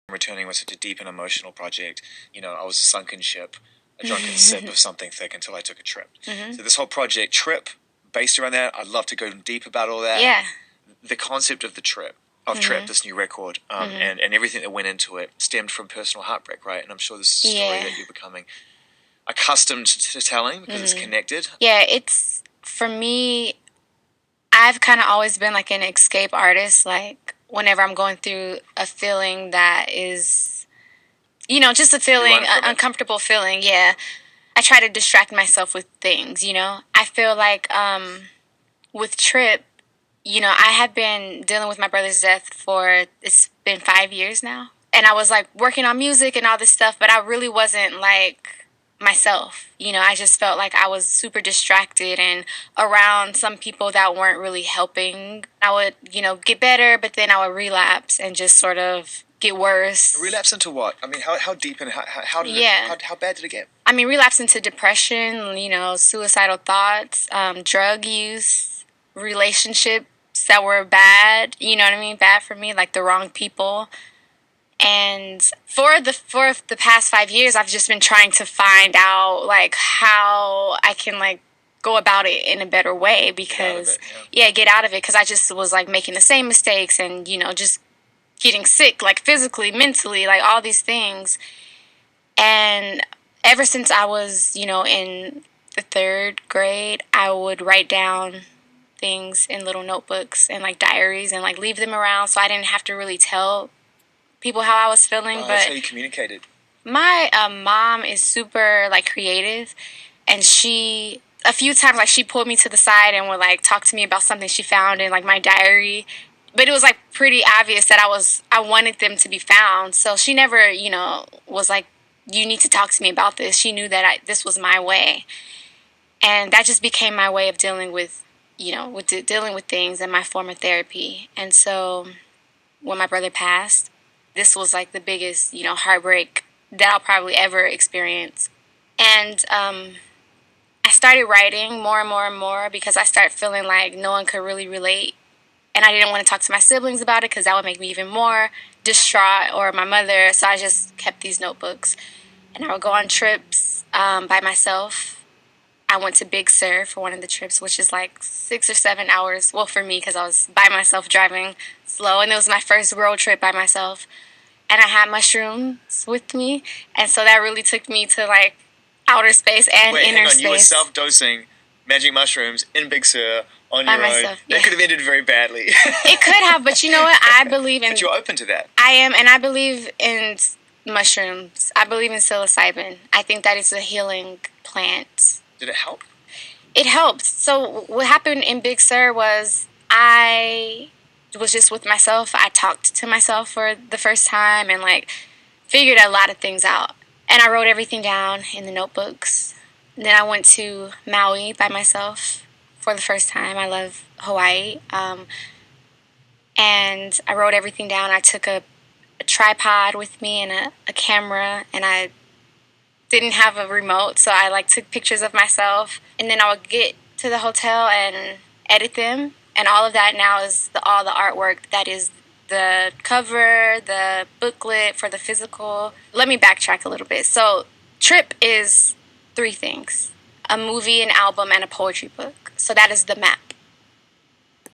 returning was such a deep and emotional project. I was a sunken ship, a drunken sip of something thick until I took a trip. So this whole project, Trip, based around that, I'd love to go deep about all that. Yeah. The concept of the Trip, Trip, this new record, and everything that went into it stemmed from personal heartbreak, right? And I'm sure this is a story that you're becoming accustomed to telling because it's connected. Yeah, it's, for me, I've kind of always been like an escape artist. Like, whenever I'm going through a feeling that is, just a feeling, an uncomfortable feeling, yeah, I try to distract myself with things, I feel like with Trip, I have been dealing with my brother's death it's been 5 years now. And I was like working on music and all this stuff, but I really wasn't like myself. I just felt like I was super distracted and around some people that weren't really helping. I would, get better, but then I would relapse and just sort of get worse. Relapse into what? I mean, how deep and how did how bad did it get? I mean, relapse into depression, suicidal thoughts, drug use, relationships that were bad, bad for me, like the wrong people. And for the past 5 years, I've just been trying to find out like how I can like go about it in a better way because get out of it because I just was like making the same mistakes and just getting sick, like physically, mentally, like all these things. And ever since I was, in the 3rd grade, I would write down things in little notebooks and like diaries and like leave them around so I didn't have to really tell people how I was feeling. But that's how you communicated. My mom is super like creative, and a few times like she pulled me to the side and would like talk to me about something she found in like my diary. But it was like pretty obvious that I wanted them to be found. So she never, was like, you need to talk to me about this. She knew that this was my way. And that just became my way of dealing with, dealing with things and my form of therapy. And so when my brother passed, this was like the biggest, heartbreak that I'll probably ever experience. And I started writing more and more and more because I started feeling like no one could really relate. And I didn't want to talk to my siblings about it because that would make me even more distraught, or my mother. So I just kept these notebooks. And I would go on trips by myself. I went to Big Sur for one of the trips, which is like 6 or 7 hours. Well, for me, because I was by myself driving slow. And it was my first road trip by myself. And I had mushrooms with me. And so that really took me to like outer space and inner space. You were self-dosing magic mushrooms in Big Sur on your own. Myself, That could have ended very badly. It could have, but you know what? I believe in... But you're open to that. I am, and I believe in mushrooms. I believe in psilocybin. I think that it's a healing plant. Did it help? It helped. So what happened in Big Sur was I was just with myself. I talked to myself for the first time and like figured a lot of things out. And I wrote everything down in the notebooks. And then I went to Maui by myself for the first time. I love Hawaii. And I wrote everything down. I took a tripod with me and a camera, and I didn't have a remote, so I like took pictures of myself. And then I would get to the hotel and edit them. And all of that now is all the artwork that is the cover, the booklet for the physical. Let me backtrack a little bit. So Trip is 3 things: a movie, an album, and a poetry book. So that is the map.